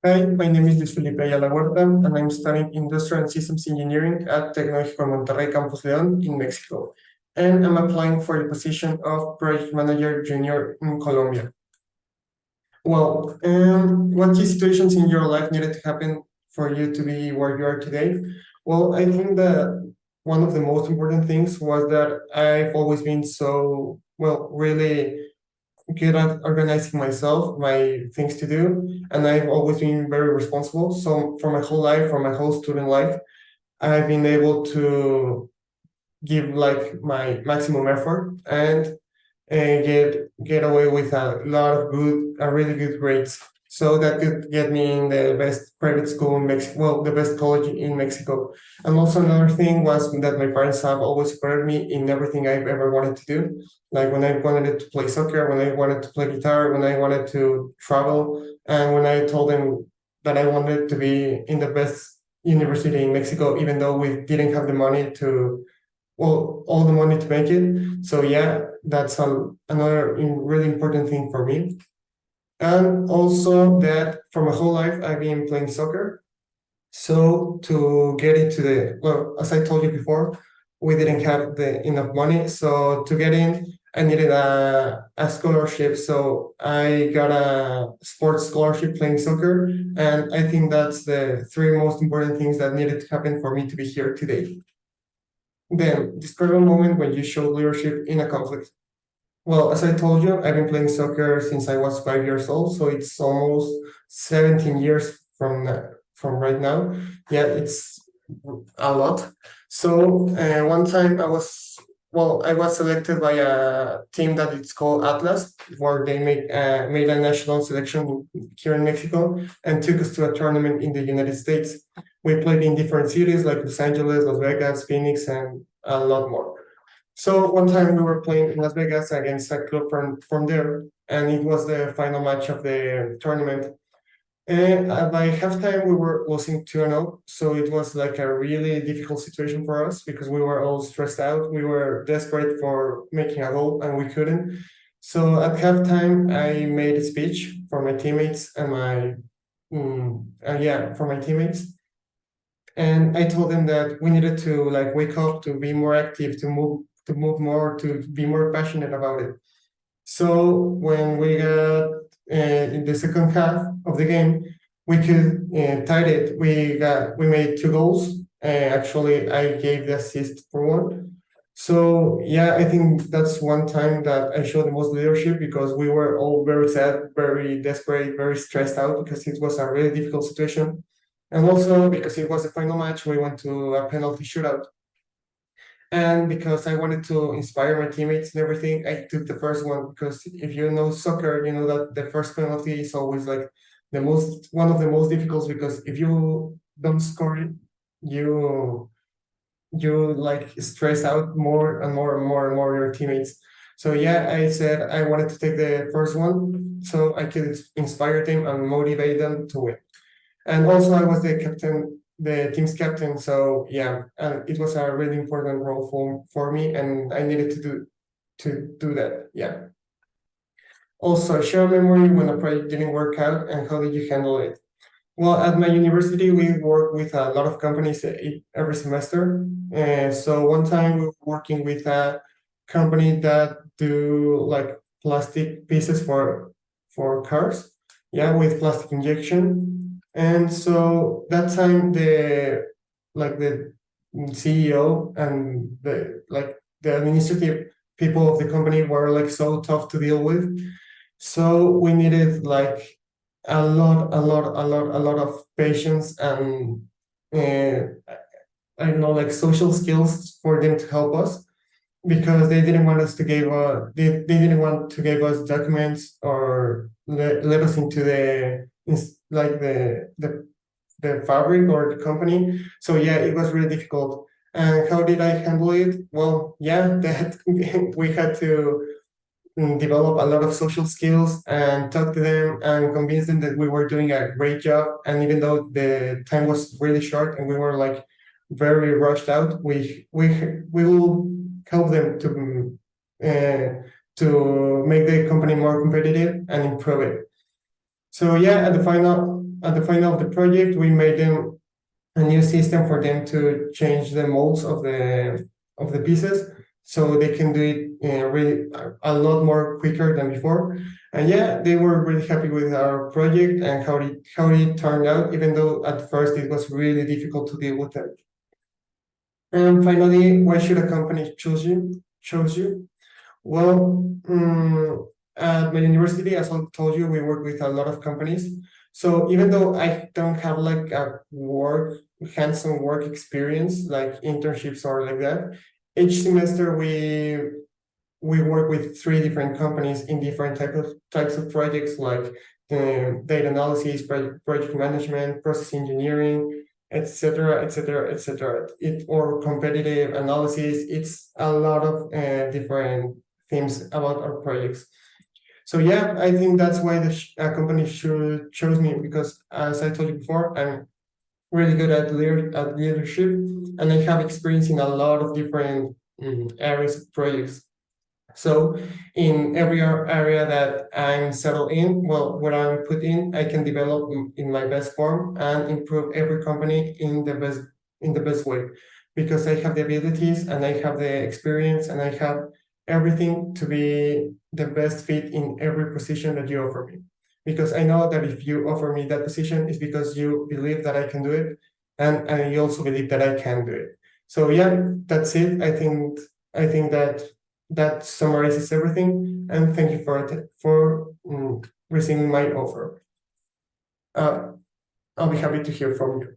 Hi, my name is Felipe Ayala Huerta, and I'm studying Industrial and Systems Engineering at Tecnológico Monterrey Campus León in Mexico. And I'm applying for the position of Project Manager Junior in Colombia. Well, what key situations in your life needed to happen for you to be where you are today? Well, I think that one of the most important things was that I've always been so, well, really good at organizing myself, my things to do, and I've always been very responsible. So for my whole life, for my whole student life, I've been able to give like my maximum effort and get away with a lot of really good grades. So that could get me in the best private school in Mexico, well, the best college in Mexico. And also another thing was that my parents have always supported me in everything I've ever wanted to do. Like when I wanted to play soccer, when I wanted to play guitar, when I wanted to travel, and when I told them that I wanted to be in the best university in Mexico, even though we didn't have the money to, well, all the money to make it. So yeah, that's another really important thing for me. And also that for my whole life I've been playing soccer. So to get into the, well, as I told you before, we didn't have the enough money. So to get in, I needed a scholarship. So I got a sports scholarship playing soccer. And I think that's the three most important things that needed to happen for me to be here today. Then describe a moment when you showed leadership in a conflict. Well, as I told you, I've been playing soccer since I was 5 years old, so it's almost 17 years from right now. Yeah, it's a lot. So one time I was selected by a team that it's called Atlas, where they made a national selection here in Mexico and took us to a tournament in the United States. We played in different cities like Los Angeles, Las Vegas, Phoenix, and a lot more. So one time we were playing in Las Vegas against a club from there, and it was the final match of the tournament. And by halftime, we were losing 2-0. So it was like a really difficult situation for us because we were all stressed out. We were desperate for making a goal and we couldn't. So at halftime, I made a speech for my teammates and for my teammates. And I told them that we needed to like wake up, to be more active, to move more, to be more passionate about it. So when we got in the second half of the game, we could tie it. We made two goals. Actually, I gave the assist for one. So yeah, I think that's one time that I showed the most leadership because we were all very sad, very desperate, very stressed out because it was a really difficult situation. And also because it was the final match, we went to a penalty shootout. And because I wanted to inspire my teammates and everything, I took the first one because if you know soccer, you know that the first penalty is always like one of the most difficult because if you don't score it, you you like stress out more and more and more and more your teammates. So yeah, I said I wanted to take the first one so I could inspire them and motivate them to win. And also I was the captain, the team's captain. So yeah, it was a really important role for me, and I needed to do that. Yeah. Also, share a memory when a project didn't work out, and how did you handle it? Well, at my university, we work with a lot of companies every semester. So one time we were working with a company that do like plastic pieces for cars, yeah, with plastic injection. And so that time the CEO and the administrative people of the company were like so tough to deal with. So we needed like a lot of patience and uh, I don't know, like social skills for them to help us because they didn't want us to give they didn't want to give us documents or let us into like the fabric or the company. So yeah, it was really difficult. And how did I handle it? Well, yeah, that we had to develop a lot of social skills and talk to them and convince them that we were doing a great job. And even though the time was really short and we were like very rushed out, we will help them to make the company more competitive and improve it. So yeah, at the final, at the final of the project, we made them a new system for them to change the molds of the pieces, so they can do it really a lot more quicker than before. And yeah, they were really happy with our project and how it turned out, even though at first it was really difficult to deal with them. And finally, why should a company choose you? Chose you? Well, at my university, as I told you, we work with a lot of companies. So even though I don't have like a hands-on work experience, like internships or like that, each semester we work with three different companies in different types of projects, like data analysis, project management, process engineering, etc., etc., etc. It or competitive analysis. It's a lot of different themes about our projects. So yeah, I think that's why the company should chose me, because as I told you before, I'm really good at leadership, and I have experience in a lot of different areas of projects. So in every area that I'm settled in, well, what I'm put in, I can develop in my best form and improve every company in the best way, because I have the abilities and I have the experience and I have everything to be the best fit in every position that you offer me. Because I know that if you offer me that position, it's because you believe that I can do it, and you also believe that I can do it. So yeah, that's it. I think that summarizes everything, and thank you for receiving my offer. Uh, I'll be happy to hear from you.